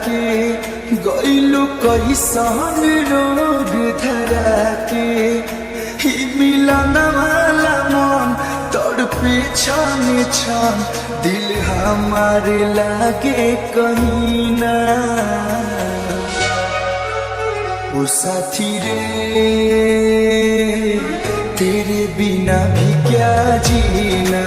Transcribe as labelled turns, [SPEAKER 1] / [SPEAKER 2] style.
[SPEAKER 1] के गइलु कैसन रोग धरा के ही मिलन वाला मन तड़पे छन छन दिल हमारे लागे कहीं ना। ओ साथी रे तेरे बिना भी क्या जीना।